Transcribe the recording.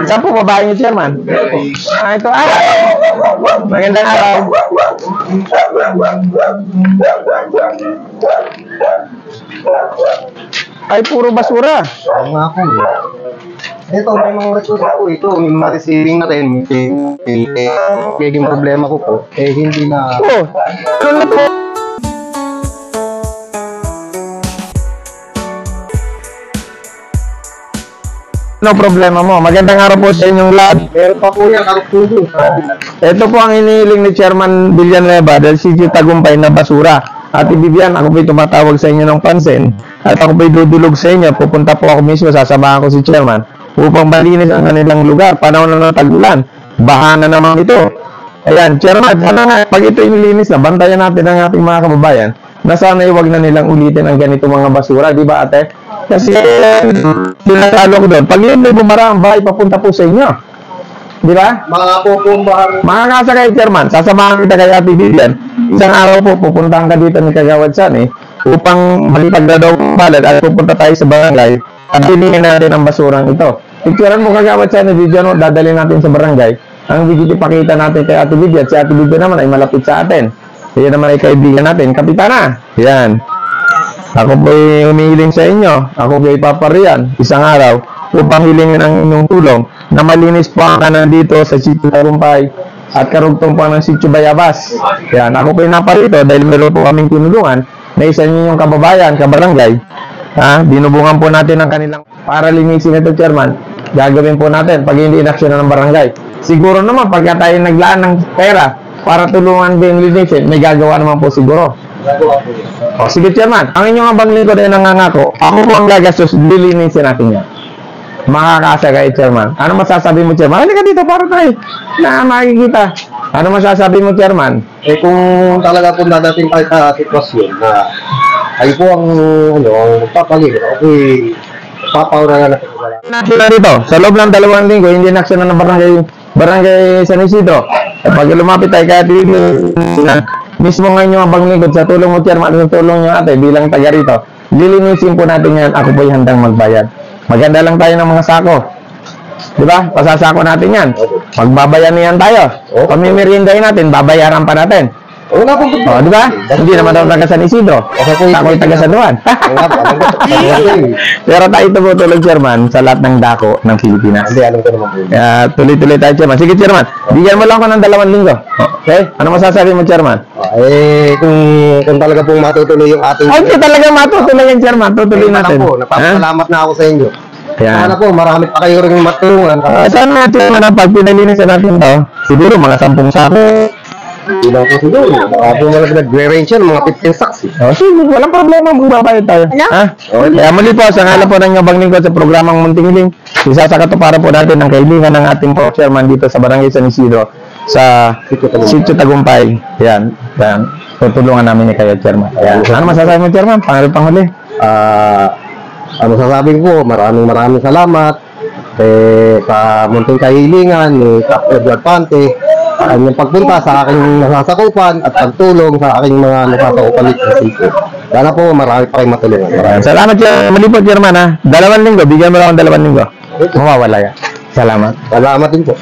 Saan po babae niyo, Chairman? Ito. Magandang araw. Ay, puro basura. Oo nga po. Ito, may mga resources po ito. May mga receiving na rin. Magiging problema ko po. Hindi na... Ano na po? Ano problema mo? Magandang araw po sa inyong lahat. Meron pa po yan, karupulo. Ito po ang inihiling ni Chairman Villanueva dahil si Tagumpay na basura. Ate Vivian, ako po'y tumatawag sa inyo ng pansin. At ako po'y dudulog sa inyo. Pupunta po ako mismo, sasamahan ko si Chairman upang malinis ang kanilang lugar. Panahon na ng tag-ulan. Baha na naman ito. Ayan, Chairman, sana nga, pag ito inilinis na, bantayan natin ang ating mga kababayan na sana iwag na nilang ulitin ang ganito mga basura. Di ba, ate? Kasi, pinatalo ko doon. Pag yun may bumara ang bahay, papunta po sa inyo. Di ba? Mga pupumbahan. Mga kasakay, Chairman, sasamahan kita kay Ate Vivian. Isang araw po, pupuntahan ka dito ni Kagawad San upang malipag na daw balad at pupunta tayo sa barangay at bilhin natin ang basurang ito. Picturean mo Kagawad San, Vivian, dadalhin natin sa barangay. Ang video ipakita natin kay Ate Vivian. Si Ate Vivian naman ay malapit sa atin. Yan naman ay kaibigan natin. Kapitana, yan. Ako po'y humihiling sa inyo. Ako po'y paparian isang araw upang hilingin ang inyong tulong na malinis po ang kanan dito sa Sitio Tagumpay at karugtong po ng Sitio Bayabas. Yan, ako po'y naparito dahil meron po kaming tinulungan na isa ninyong kababayan, kabarangay. Binubungan po natin ang kanilang para linisin ito, Chairman. Gagawin po natin pag hindi inaksyon ng barangay. Siguro naman pagka tayo naglaan ng pera para tulungan din linisin, may gagawa naman po siguro. O, sige, Chairman. Ang inyong abang lingkod ay nangangako. Ako po ang gagastos, lilinisin natin yan. Makakasagay, Chairman. Ano masasabi mo, Chairman? Halika dito para tayo na makikita. Ano masasabi mo, Chairman? Kung talaga po nadating tayo sa sitwasyon na ay po ang magpapaligid, ako po'y papaura na Nakita dito, sa loob ng 2 linggo, hindi naksyon na ng barangay San Isidro. At pag lumapit tayo kaya dito, mismo ngayon yung abang lingkod sa tulong mo, Chairman, at sa tulong nyo ate bilang taga rito, lilinisin po natin yan. Ako po'y handang magbayad. Maganda lang tayo ng mga sako. Diba? Pasasako natin yan. Magbabayanihan tayo. Pamimerindahin natin, babayaran pa natin. Wala pong O, diba? Hindi naman daw taga San Isidro. Ako'y taga San Juan. Pero tayo tumutulog, Chairman, sa lahat ng dako ng Pilipinas. Hindi, alam ko naman po. Tuloy-tuloy tayo, Chairman. Sige, Chairman. Bigyan mo lang ako ng 2 linggo. Okay? Ano masasabi mo, Chairman? Kung talaga pong matutuloy yung ating... Ay, talaga matutuloy yan, Chairman. Tutuloy natin. Napapasalamat na ako sa inyo. Yan. Sana po, marami pa kayo rin matulungan. Sana natin na pag pinalinisan natin to, siguro mga 10 sako. Ilang po siguro. Baka po nag-range yan, mga 15 sacks. Sige, walang problema, magbabayad tayo. Kaya muli po, sa ngalan po ng Abang Lingkod sa programang Munting Hiling, isasakatuparan po natin ang kaibigan ng ating po chairman dito sa Barangay San Isidro sa Sitio Tagumpay. Yan. Tutulungan namin ni kayo, Chairman. Ano masasabi mo, Chairman? Panghuli. Ano sasabihin ko, maraming salamat sa Munting Kahilingan ni Captain Edward Pante sa kanyang pagpunta sa aking nasasakupan at pagtulong sa aking mga nasasakupan dito. Sana po marami pa kayong matulungan. Salamat, Chairman. Mali po, Chairman, ha? 2 linggo. Bigyan mo lang ang 2 linggo. Mawawala yan. Salamat. Salamat din po.